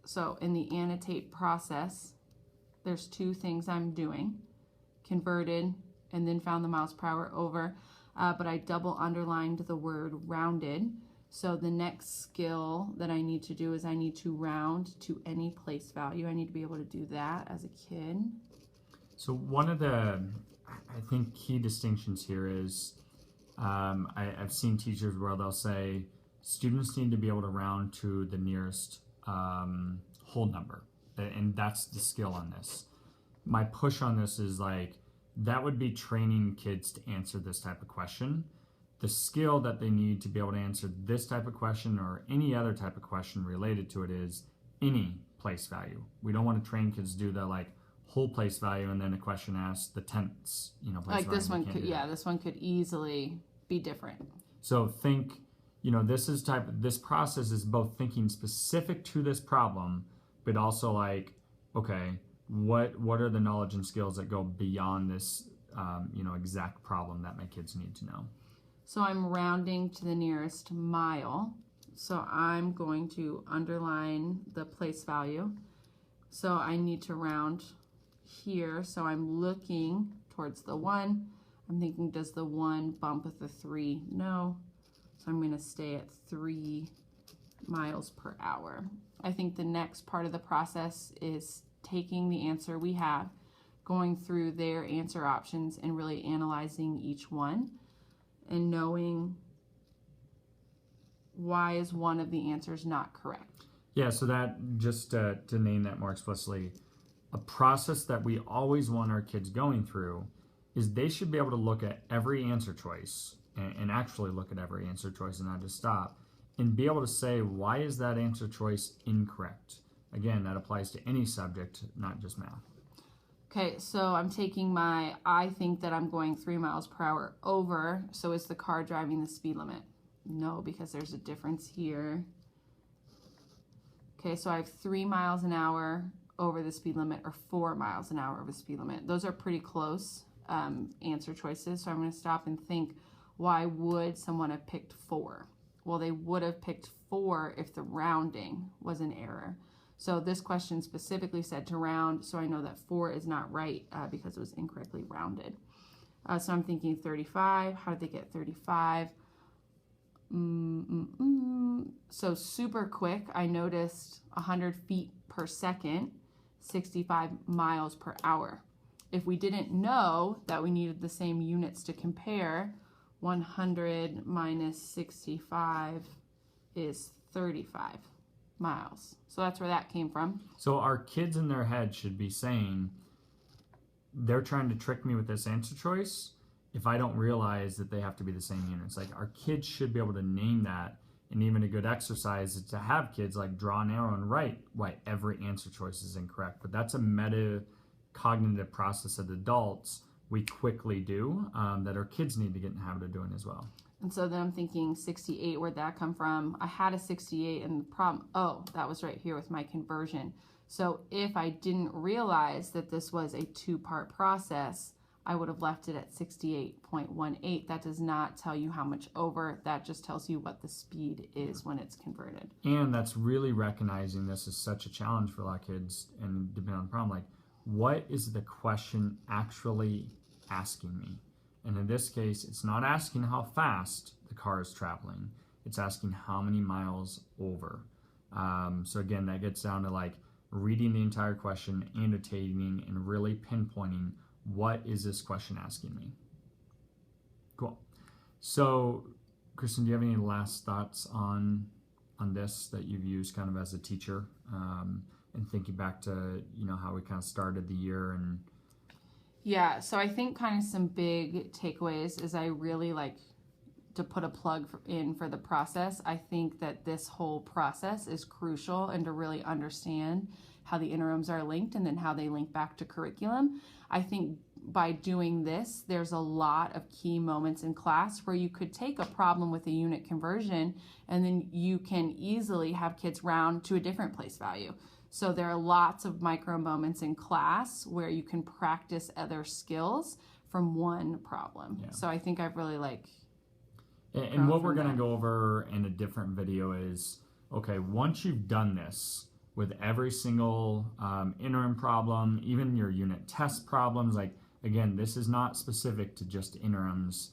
So in the annotate process, there's two things I'm doing. Converted and then found the miles per hour over, but I double underlined the word rounded. So the next skill that I need to do is I need to round to any place value. I need to be able to do that as a kid. So one of the, I think, key distinctions here is I've seen teachers where they'll say students need to be able to round to the nearest whole number, and that's the skill on this. My push on this is like, that would be training kids to answer this type of question. The skill that they need to be able to answer this type of question or any other type of question related to it is any place value. We don't want to train kids to do the like whole place value and then a question asks the tenths, place like value. This one could, this one could easily be different. So think, this process is both thinking specific to this problem, but also like, okay, what are the knowledge and skills that go beyond this, exact problem that my kids need to know? So I'm rounding to the nearest mile. So I'm going to underline the place value. So I need to round here. So I'm looking towards the 1. I'm thinking, does the 1 bump with the 3? No. So I'm going to stay at 3 miles per hour. I think the next part of the process is taking the answer we have, going through their answer options and really analyzing each one and knowing why is one of the answers not correct. Yeah, so that, just to name that more explicitly, a process that we always want our kids going through is they should be able to look at every answer choice and actually look at every answer choice and not just stop and be able to say, why is that answer choice incorrect? Again, that applies to any subject, not just math. Okay, so I'm taking I think that I'm going 3 miles per hour over, so is the car driving the speed limit? No, because there's a difference here. Okay, so I have 3 miles an hour over the speed limit or 4 miles an hour over the speed limit. Those are pretty close answer choices, so I'm going to stop and think, why would someone have picked 4? Well, they would have picked 4 if the rounding was an error. So this question specifically said to round, so I know that 4 is not right because it was incorrectly rounded. So I'm thinking 35. How did they get 35? So super quick, I noticed 100 feet per second, 65 miles per hour. If we didn't know that we needed the same units to compare, 100 minus 65 is 35 miles. So that's where that came from. So our kids in their head should be saying, they're trying to trick me with this answer choice if I don't realize that they have to be the same units. Like, our kids should be able to name that, and even a good exercise is to have kids like draw an arrow and write why every answer choice is incorrect. But that's a meta-cognitive process that adults we quickly do that our kids need to get in the habit of doing as well. And so then I'm thinking 68, where'd that come from? I had a 68 and the problem, that was right here with my conversion. So if I didn't realize that this was a 2-part process, I would have left it at 68.18. That does not tell you how much over, that just tells you what the speed is when it's converted. And that's really recognizing this is such a challenge for a lot of kids, and depending on the problem, like, what is the question actually asking me? And in this case, it's not asking how fast the car is traveling. It's asking how many miles over. So again, that gets down to like reading the entire question, annotating, and really pinpointing, what is this question asking me? Cool. So, Kristen, do you have any last thoughts on this that you've used kind of as a teacher, and thinking back to how we kind of started the year? And yeah, so I think kind of some big takeaways is I really like to put a plug in for the process. I think that this whole process is crucial, and to really understand how the interims are linked and then how they link back to curriculum. I think by doing this, there's a lot of key moments in class where you could take a problem with a unit conversion and then you can easily have kids round to a different place value. So there are lots of micro moments in class where you can practice other skills from one problem. Yeah. So I think I've really and what we're going to go over in a different video is okay, once you've done this with every single interim problem, even your unit test problems, like again, this is not specific to just interims.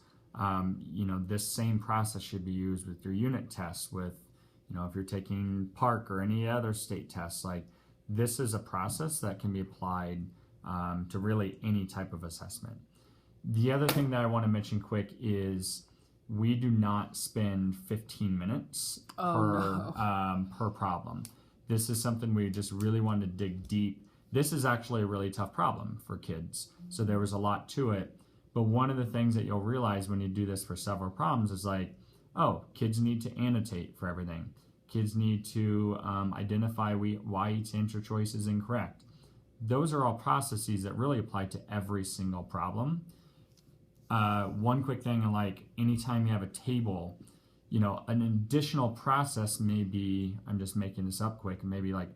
This same process should be used with your unit tests, with, if you're taking PARCC or any other state tests. Like, this is a process that can be applied to really any type of assessment. The other thing that I want to mention quick is we do not spend 15 minutes per problem. This is something we just really wanted to dig deep. This is actually a really tough problem for kids, so there was a lot to it. But one of the things that you'll realize when you do this for several problems is like, oh, kids need to annotate for everything. Kids need to identify why each answer choice is incorrect. Those are all processes that really apply to every single problem. One quick thing, like anytime you have a table, an additional process may be, I'm just making this up quick, maybe like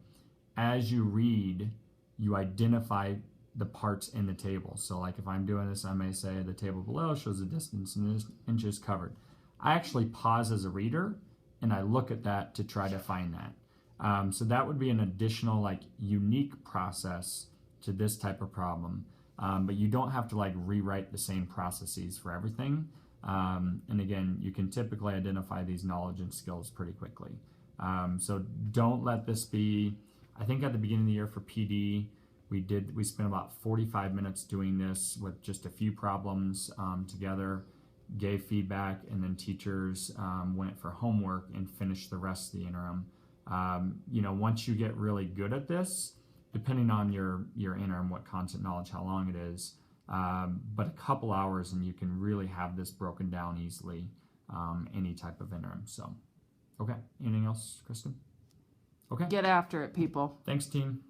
as you read, you identify the parts in the table. So like if I'm doing this, I may say the table below shows the distance in inches covered. I actually pause as a reader and I look at that to try to find that. So that would be an additional like unique process to this type of problem. But you don't have to like rewrite the same processes for everything. And again, you can typically identify these knowledge and skills pretty quickly. So don't let this be, I think at the beginning of the year for PD, we spent about 45 minutes doing this with just a few problems together, gave feedback, and then teachers went for homework and finished the rest of the interim. Once you get really good at this, depending on your interim, what content knowledge, how long it is, but a couple hours and you can really have this broken down easily, any type of interim. So, okay, anything else, Kristen? Okay. Get after it, people. Thanks, team.